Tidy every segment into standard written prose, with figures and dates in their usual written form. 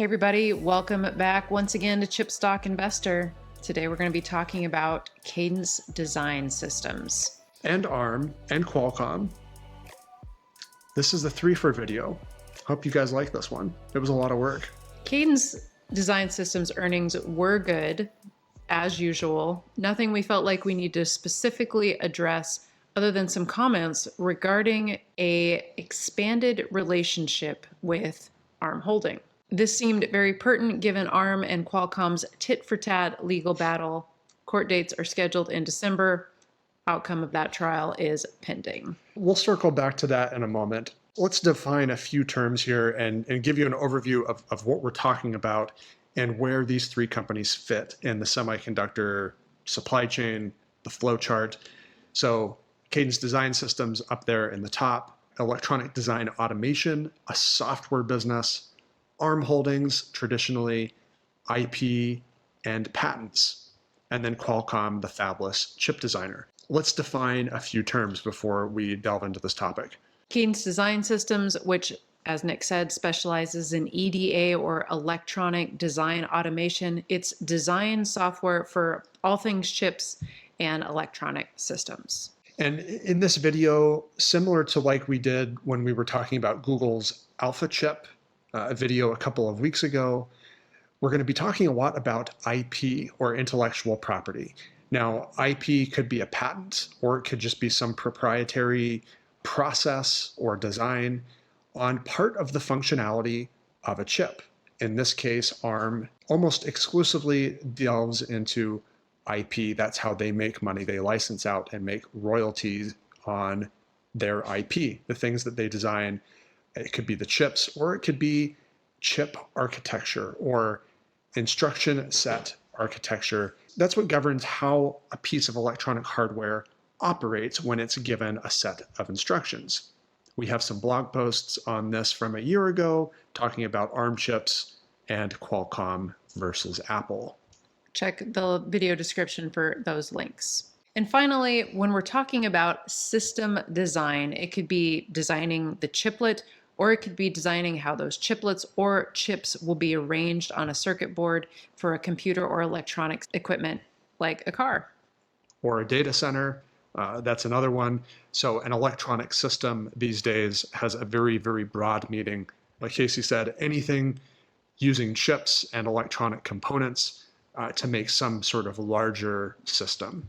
Hey everybody, welcome back once again to Chip Stock Investor. Today we're going to be talking about Cadence Design Systems. And ARM and Qualcomm. This is the 3-for video. Hope you guys like this one. It was a lot of work. Cadence Design Systems earnings were good, as usual. Nothing we felt like we need to specifically address other than some comments regarding a expanded relationship with ARM Holding. This seemed very pertinent given ARM and Qualcomm's tit-for-tat legal battle. Court dates are scheduled in December. Outcome of that trial is pending. We'll circle back to that in a moment. Let's define a few terms here and give you an overview of what we're talking about and where these three companies fit in the semiconductor supply chain, the flow chart. So Cadence Design Systems up there in the top, electronic design automation, a software business, ARM Holdings, traditionally IP and patents, and then Qualcomm, the fabless chip designer. Let's define a few terms before we delve into this topic. Cadence Design Systems, which, as Nick said, specializes in EDA or electronic design automation. It's design software for all things chips and electronic systems. And in this video, similar to like we did when we were talking about Google's Alpha chip, a video a couple of weeks ago, we're going to be talking a lot about IP or intellectual property. Now, IP could be a patent, or it could just be some proprietary process or design on part of the functionality of a chip. In this case, ARM almost exclusively delves into IP. That's how they make money. They license out and make royalties on their IP, the things that they design. It could be the chips, or it could be chip architecture or instruction set architecture. That's what governs how a piece of electronic hardware operates when it's given a set of instructions. We have some blog posts on this from a year ago talking about ARM chips and Qualcomm versus Apple. Check the video description for those links. And finally, when we're talking about system design, it could be designing the chiplet, or it could be designing how those chiplets or chips will be arranged on a circuit board for a computer or electronics equipment like a car. Or a data center, that's another one. So an electronic system these days has a very, very broad meaning. Like Casey said, anything using chips and electronic components to make some sort of larger system.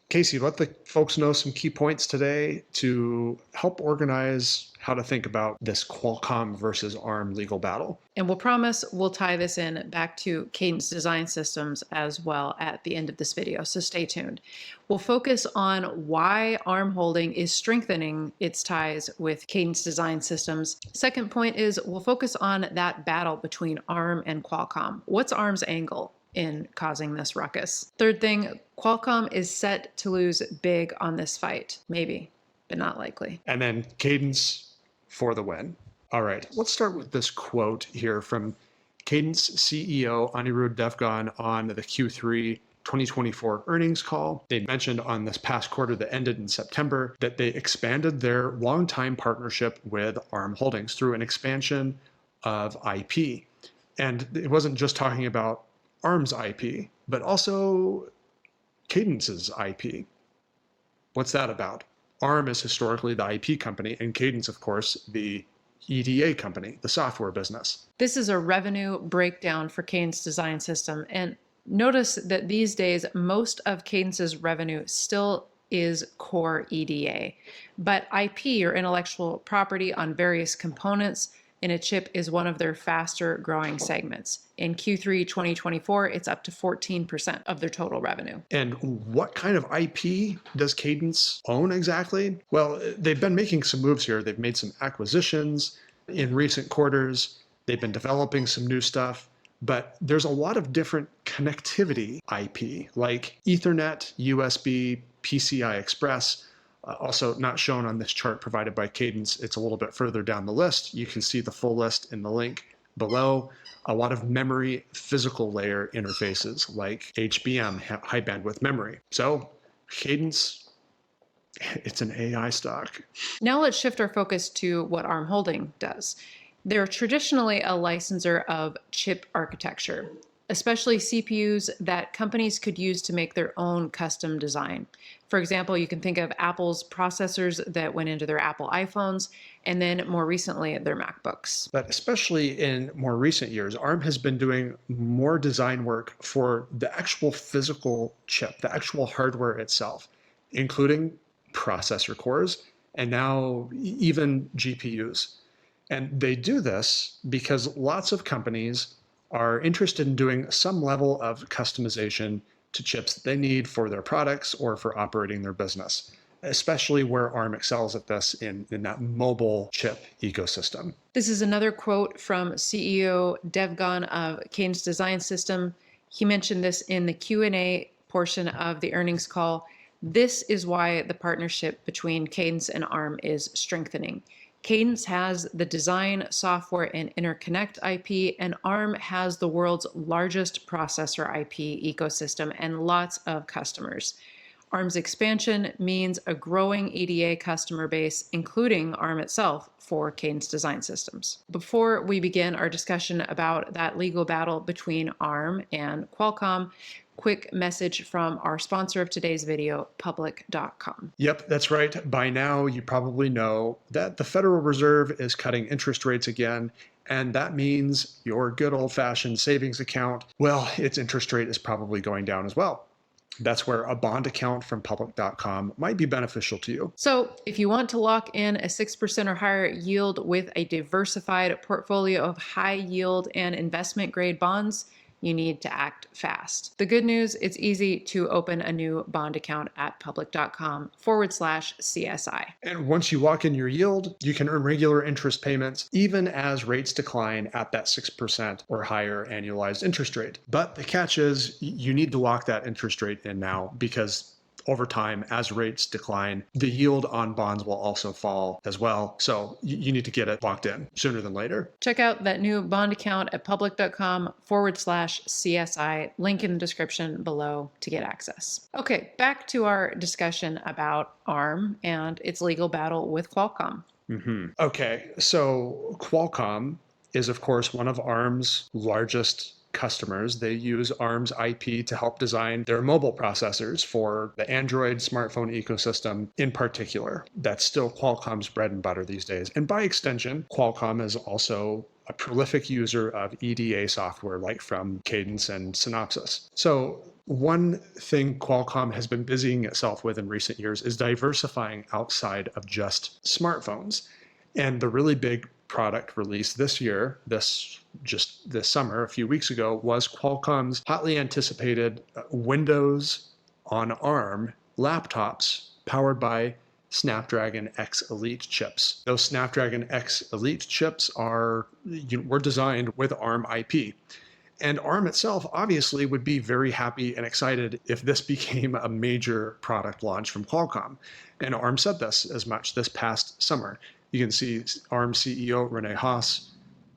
Casey, let the folks know some key points today to help organize how to think about this Qualcomm versus ARM legal battle. And we'll promise we'll tie this in back to Cadence Design Systems as well at the end of this video, so stay tuned. We'll focus on why ARM Holding is strengthening its ties with Cadence Design Systems. Second point is we'll focus on that battle between ARM and Qualcomm. What's ARM's angle in causing this ruckus? Third thing, Qualcomm is set to lose big on this fight. Maybe, but not likely. And then Cadence for the win. All right, let's start with this quote here from Cadence CEO Anirudh Devgan on the Q3 2024 earnings call. They mentioned on this past quarter that ended in September that they expanded their longtime partnership with ARM Holdings through an expansion of IP. And it wasn't just talking about ARM's IP, but also Cadence's IP. What's that about? ARM is historically the IP company, and Cadence, of course, the EDA company, the software business. This is a revenue breakdown for Cadence Design System. And notice that these days, most of Cadence's revenue still is core EDA. But IP, or intellectual property on various components in a chip, is one of their faster growing segments. In Q3 2024, it's up to 14% of their total revenue. And what kind of IP does Cadence own exactly? Well, they've been making some moves here. They've made some acquisitions in recent quarters. They've been developing some new stuff, but there's a lot of different connectivity IP, like Ethernet, USB, PCI Express. Also not shown on this chart provided by Cadence. It's a little bit further down the list. You can see the full list in the link below. A lot of memory physical layer interfaces like HBM, high bandwidth memory. So Cadence, it's an AI stock. Now let's shift our focus to what ARM Holding does. They're traditionally a licensor of chip architecture, especially CPUs that companies could use to make their own custom design. For example, you can think of Apple's processors that went into their Apple iPhones, and then more recently, their MacBooks. But especially in more recent years, ARM has been doing more design work for the actual physical chip, the actual hardware itself, including processor cores and now even GPUs. And they do this because lots of companies are interested in doing some level of customization to chips that they need for their products or for operating their business, especially where ARM excels at this in that mobile chip ecosystem. This is another quote from CEO Devgan of Cadence Design System. He mentioned this in the Q&A portion of the earnings call. This is why the partnership between Cadence and ARM is strengthening. Cadence has the design, software, and interconnect IP, and ARM has the world's largest processor IP ecosystem and lots of customers. ARM's expansion means a growing EDA customer base, including ARM itself, for Cadence Design Systems. Before we begin our discussion about that legal battle between ARM and Qualcomm, quick message from our sponsor of today's video, Public.com. Yep, that's right. By now, you probably know that the Federal Reserve is cutting interest rates again, and that means your good old-fashioned savings account, well, its interest rate is probably going down as well. That's where a bond account from Public.com might be beneficial to you. So if you want to lock in a 6% or higher yield with a diversified portfolio of high yield and investment grade bonds, you need to act fast. The good news, it's easy to open a new bond account at public.com/CSI. And once you lock in your yield, you can earn regular interest payments even as rates decline at that 6% or higher annualized interest rate. But the catch is you need to lock that interest rate in now because over time, as rates decline, the yield on bonds will also fall as well. So you need to get it locked in sooner than later. Check out that new bond account at public.com/CSI. Link in the description below to get access. Okay, back to our discussion about ARM and its legal battle with Qualcomm. Okay, so Qualcomm is, of course, one of ARM's largest customers. They use ARM's IP to help design their mobile processors for the Android smartphone ecosystem in particular. That's still Qualcomm's bread and butter these days. And by extension, Qualcomm is also a prolific user of EDA software like from Cadence and Synopsys. So one thing Qualcomm has been busying itself with in recent years is diversifying outside of just smartphones. And the really big product release this year, this summer, a few weeks ago, was Qualcomm's hotly anticipated Windows on ARM laptops powered by Snapdragon X Elite chips. Those Snapdragon X Elite chips were designed with ARM IP. And ARM itself obviously would be very happy and excited if this became a major product launch from Qualcomm. And ARM said this as much this past summer. You can see ARM CEO Rene Haas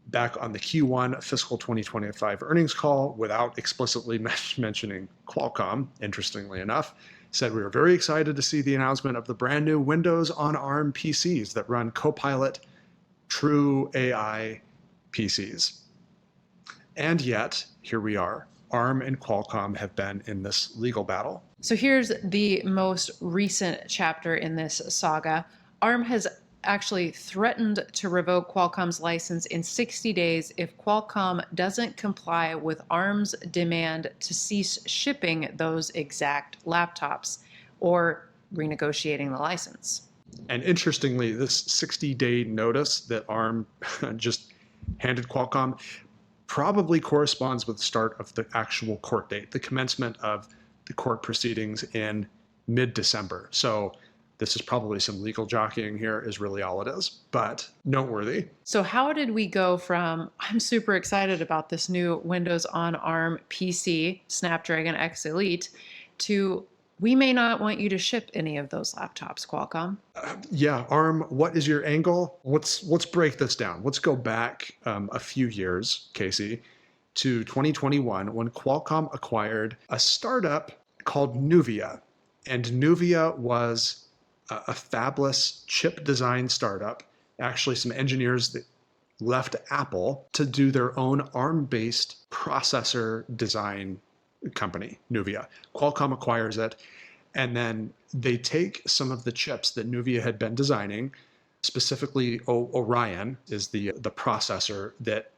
back on the Q1 fiscal 2025 earnings call without explicitly mentioning Qualcomm, interestingly enough, said we were very excited to see the announcement of the brand new Windows on ARM PCs that run Copilot true AI PCs. And yet, here we are. ARM and Qualcomm have been in this legal battle. So here's the most recent chapter in this saga. ARM has actually threatened to revoke Qualcomm's license in 60 days if Qualcomm doesn't comply with ARM's demand to cease shipping those exact laptops or renegotiating the license. And interestingly, this 60-day notice that ARM just handed Qualcomm probably corresponds with the start of the actual court date, the commencement of the court proceedings in mid-December. So this is probably some legal jockeying here is really all it is, but noteworthy. So how did we go from, I'm super excited about this new Windows on ARM PC, Snapdragon X Elite, to we may not want you to ship any of those laptops, Qualcomm? Yeah, ARM, what is your angle? Let's break this down. Let's go back a few years, Casey, to 2021 when Qualcomm acquired a startup called Nuvia. And Nuvia was a fabless chip design startup, actually some engineers that left Apple to do their own ARM-based processor design company, Nuvia. Qualcomm acquires it, and then they take some of the chips that Nuvia had been designing, specifically Orion is the processor that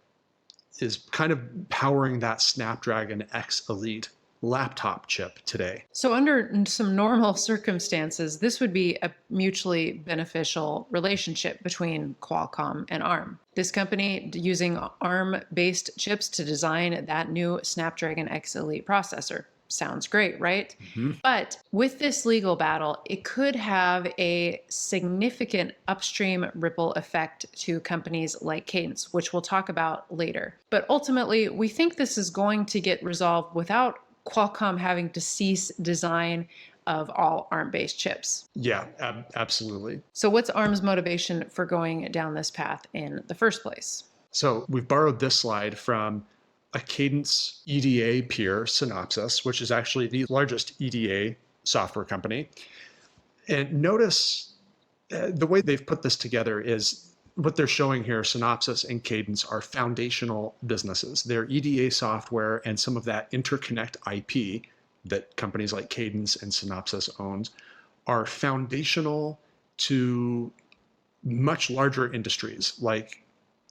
is kind of powering that Snapdragon X Elite laptop chip today. So, under some normal circumstances, this would be a mutually beneficial relationship between Qualcomm and ARM. This company using ARM based chips to design that new Snapdragon X Elite processor. Sounds great, right? But with this legal battle, it could have a significant upstream ripple effect to companies like Cadence, which we'll talk about later. But ultimately, we think this is going to get resolved without Qualcomm having to cease design of all ARM-based chips. Yeah, absolutely. So what's ARM's motivation for going down this path in the first place? So we've borrowed this slide from a Cadence EDA peer, Synopsys, which is actually the largest EDA software company. And notice the way they've put this together is what they're showing here, Synopsys and Cadence are foundational businesses. Their EDA software and some of that interconnect IP that companies like Cadence and Synopsys owns are foundational to much larger industries like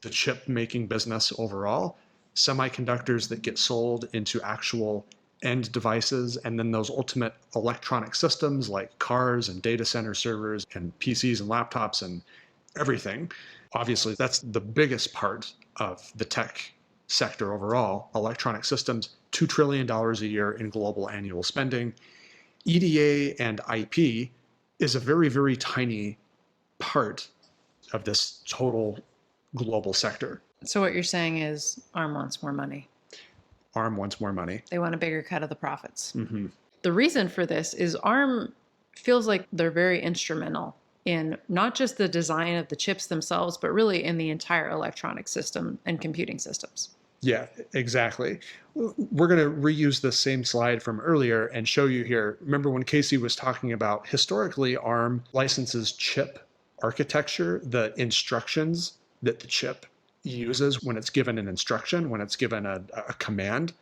the chip making business overall, semiconductors that get sold into actual end devices, and then those ultimate electronic systems like cars and data center servers and PCs and laptops and everything. Obviously, that's the biggest part of the tech sector overall. Electronic systems, $2 trillion a year in global annual spending. EDA and IP is a very, very tiny part of this total global sector. So what you're saying is ARM wants more money. ARM wants more money. They want a bigger cut of the profits. Mm-hmm. The reason for this is ARM feels like they're very instrumental in not just the design of the chips themselves, but really in the entire electronic system and computing systems. Yeah, exactly. We're going to reuse the same slide from earlier and show you here. Remember when Casey was talking about historically ARM licenses chip architecture, the instructions that the chip uses when it's given an instruction, when it's given a command.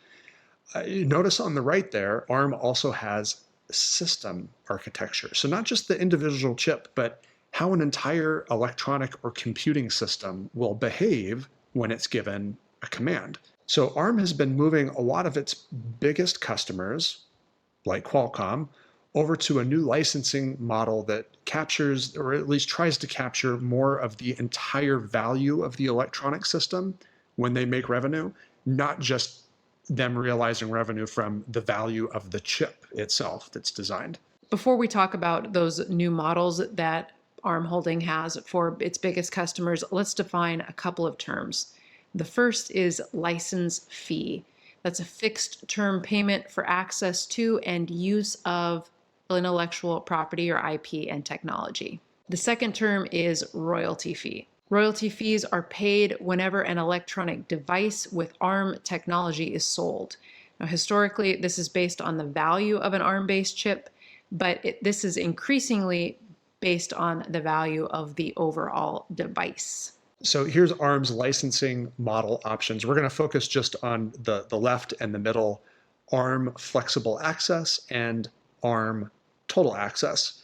Notice on the right there, ARM also has system architecture. So not just the individual chip, but how an entire electronic or computing system will behave when it's given a command. So ARM has been moving a lot of its biggest customers, like Qualcomm, over to a new licensing model that captures, or at least tries to capture, more of the entire value of the electronic system when they make revenue, not just them realizing revenue from the value of the chip itself that's designed. Before we talk about those new models that ARM Holding has for its biggest customers, let's define a couple of terms. The first is license fee. That's a fixed term payment for access to and use of intellectual property or IP and technology. The second term is royalty fee. Royalty fees are paid whenever an electronic device with ARM technology is sold. Now, historically, this is based on the value of an ARM-based chip, but this is increasingly based on the value of the overall device. So here's ARM's licensing model options. We're going to focus just on the left and the middle, ARM flexible access and ARM total access.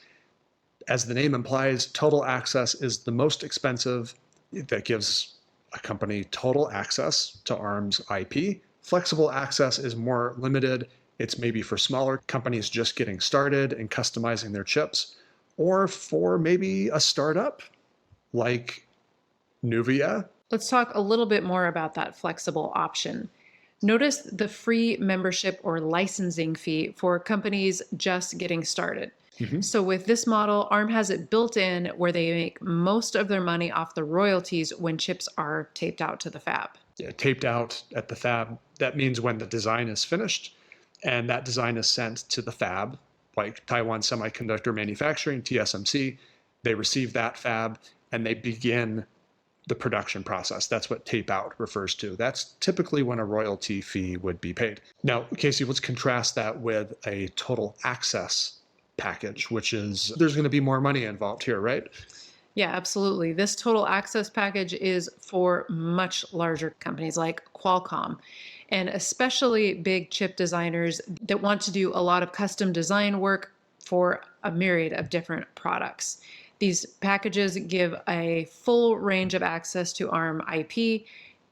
As the name implies, total access is the most expensive. That gives a company total access to ARM's IP. Flexible access is more limited. It's maybe for smaller companies just getting started and customizing their chips, or for maybe a startup like Nuvia. Let's talk a little bit more about that flexible option. Notice the free membership or licensing fee for companies just getting started. Mm-hmm. So with this model, ARM has it built in where they make most of their money off the royalties when chips are taped out to the fab. Yeah, taped out at the fab. That means when the design is finished and that design is sent to the fab, like Taiwan Semiconductor Manufacturing, TSMC, they receive that fab and they begin the production process. That's what tape out refers to. That's typically when a royalty fee would be paid. Now, Casey, let's contrast that with a total access package, which is, there's going to be more money involved here, right? Yeah, absolutely. This total access package is for much larger companies like Qualcomm, and especially big chip designers that want to do a lot of custom design work for a myriad of different products. These packages give a full range of access to ARM IP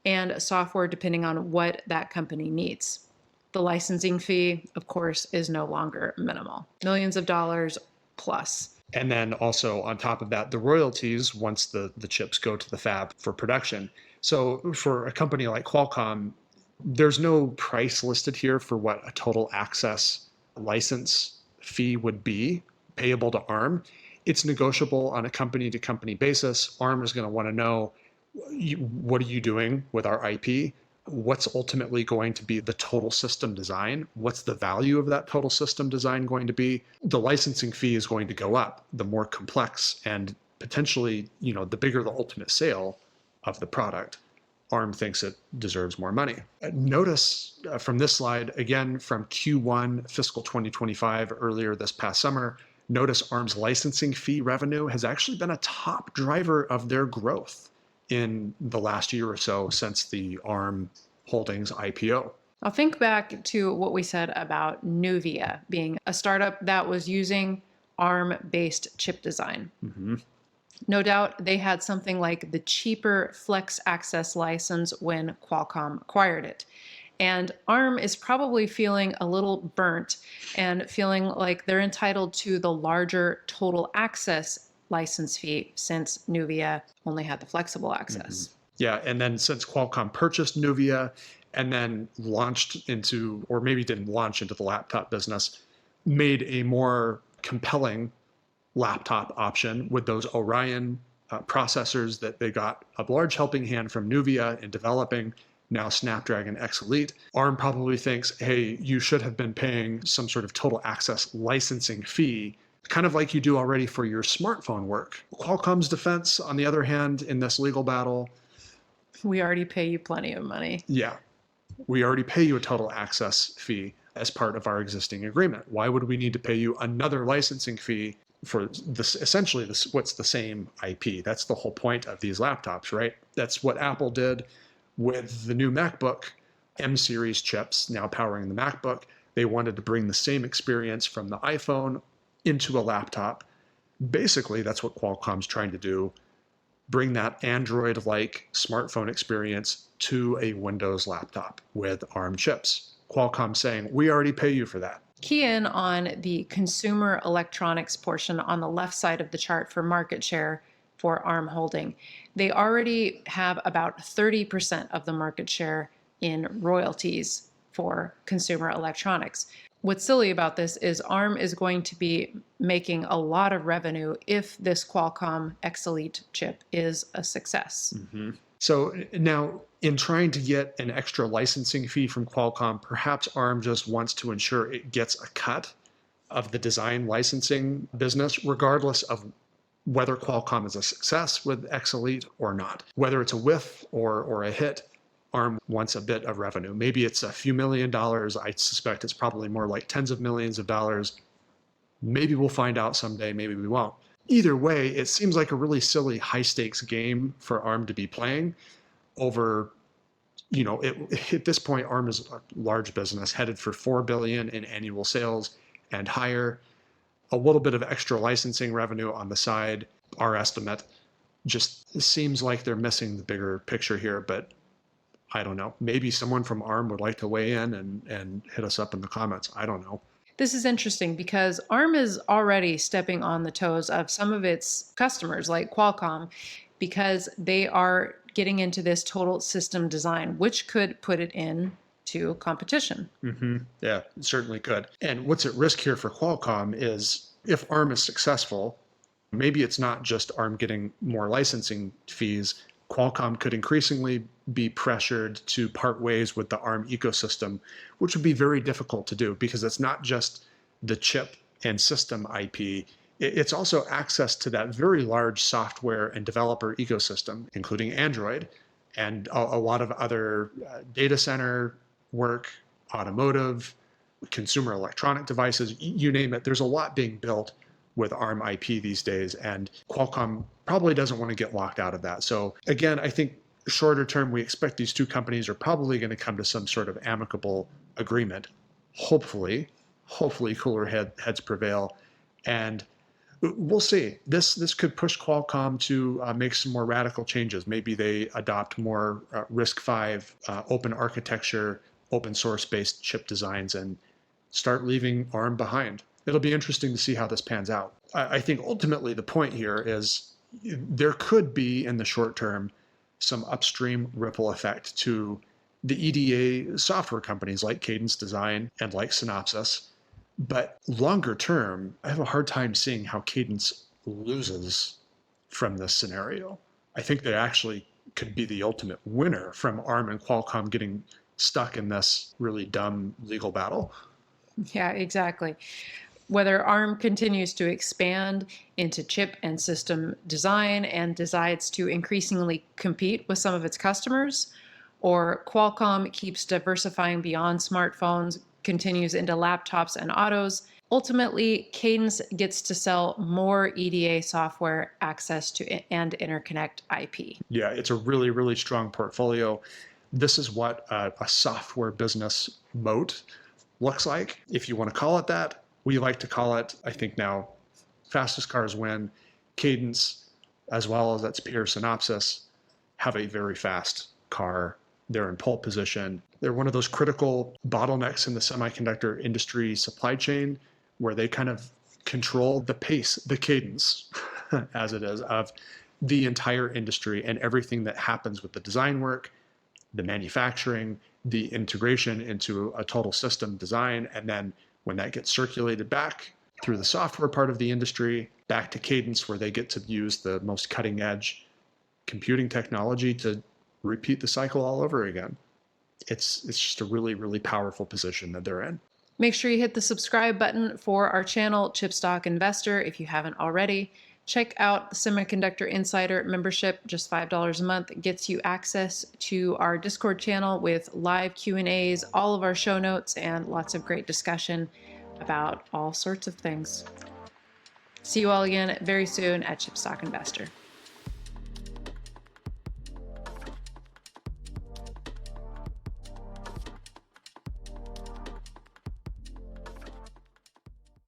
and software depending on what that company needs. The licensing fee, of course, is no longer minimal, millions of dollars plus. And then also on top of that, the royalties once the chips go to the fab for production. So for a company like Qualcomm, there's no price listed here for what a total access license fee would be payable to ARM. It's negotiable on a company to company basis. ARM is going to want to know, what are you doing with our IP? What's ultimately going to be the total system design? What's the value of that total system design going to be? The licensing fee is going to go up the more complex and potentially, the bigger the ultimate sale of the product. ARM thinks it deserves more money. Notice from this slide, again, from Q1 fiscal 2025, earlier this past summer, notice ARM's licensing fee revenue has actually been a top driver of their growth in the last year or so since the ARM Holdings IPO. I'll think back to what we said about Nuvia being a startup that was using ARM-based chip design. Mm-hmm. No doubt they had something like the cheaper Flex Access license when Qualcomm acquired it. And ARM is probably feeling a little burnt and feeling like they're entitled to the larger total access license fee since Nuvia only had the flexible access. Mm-hmm. Yeah, and then since Qualcomm purchased Nuvia and then launched into, or maybe didn't launch into the laptop business, made a more compelling laptop option with those Orion processors that they got a large helping hand from Nuvia in developing, now Snapdragon X Elite. ARM probably thinks, hey, you should have been paying some sort of total access licensing fee, kind of like you do already for your smartphone work. Qualcomm's defense, on the other hand, in this legal battle, we already pay you plenty of money. Yeah, we already pay you a total access fee as part of our existing agreement. Why would we need to pay you another licensing fee for this, essentially what's the same IP? That's the whole point of these laptops, right? That's what Apple did with the new MacBook M series chips now powering the MacBook. They wanted to bring the same experience from the iPhone into a laptop. Basically, that's what Qualcomm's trying to do. Bring that Android-like smartphone experience to a Windows laptop with ARM chips. Qualcomm saying, we already pay you for that. Key in on the consumer electronics portion on the left side of the chart for market share for ARM Holding. They already have about 30% of the market share in royalties for consumer electronics. What's silly about this is ARM is going to be making a lot of revenue if this Qualcomm X Elite chip is a success. Mm-hmm. So now, in trying to get an extra licensing fee from Qualcomm, perhaps ARM just wants to ensure it gets a cut of the design licensing business, regardless of whether Qualcomm is a success with X Elite or not. Whether it's a whiff or a hit, ARM wants a bit of revenue. Maybe it's a few $1,000,000. I suspect it's probably more like tens of millions of dollars. Maybe we'll find out someday, maybe we won't. Either way, it seems like a really silly high stakes game for ARM to be playing over, at this point, ARM is a large business headed for $4 billion in annual sales and higher. A little bit of extra licensing revenue on the side, our estimate, just seems like they're missing the bigger picture here, but I don't know. Maybe someone from ARM would like to weigh in and hit us up in the comments. I don't know. This is interesting because ARM is already stepping on the toes of some of its customers like Qualcomm because they are getting into this total system design, which could put it into competition. Mm-hmm. Yeah, it certainly could. And what's at risk here for Qualcomm is if ARM is successful, maybe it's not just ARM getting more licensing fees. Qualcomm could increasingly be pressured to part ways with the ARM ecosystem, which would be very difficult to do because it's not just the chip and system IP. It's also access to that very large software and developer ecosystem, including Android and a lot of other data center work, automotive, consumer electronic devices, you name it. There's a lot being built with ARM IP these days, and Qualcomm probably doesn't want to get locked out of that. So again, I think shorter term, we expect these two companies are probably going to come to some sort of amicable agreement. Hopefully cooler heads prevail, and we'll see. This could push Qualcomm to make some more radical changes. Maybe they adopt more RISC-V, open architecture, open source based chip designs, and start leaving ARM behind. It'll be interesting to see how this pans out. I think ultimately the point here is there could be in the short term some upstream ripple effect to the EDA software companies like Cadence Design and like Synopsys. But longer term, I have a hard time seeing how Cadence loses from this scenario. I think they actually could be the ultimate winner from ARM and Qualcomm getting stuck in this really dumb legal battle. Yeah, exactly. Whether ARM continues to expand into chip and system design and decides to increasingly compete with some of its customers, or Qualcomm keeps diversifying beyond smartphones, continues into laptops and autos, ultimately Cadence gets to sell more EDA software, access to and interconnect IP. Yeah, it's a really, really strong portfolio. This is what a software business moat looks like, if you want to call it that. We like to call it, I think now, fastest cars win. Cadence, as well as its peer Synopsys, have a very fast car. They're in pole position. They're one of those critical bottlenecks in the semiconductor industry supply chain where they kind of control the pace, the cadence, as it is, of the entire industry and everything that happens with the design work, the manufacturing, the integration into a total system design, and then when that gets circulated back through the software part of the industry, back to Cadence, where they get to use the most cutting edge computing technology to repeat the cycle all over again. It's just a really, really powerful position that they're in. Make sure you hit the subscribe button for our channel, Chip Stock Investor, if you haven't already. Check out the Semiconductor Insider membership, just $5 a month. It gets you access to our Discord channel with live Q&As, all of our show notes, and lots of great discussion about all sorts of things. See you all again very soon at Chip Stock Investor.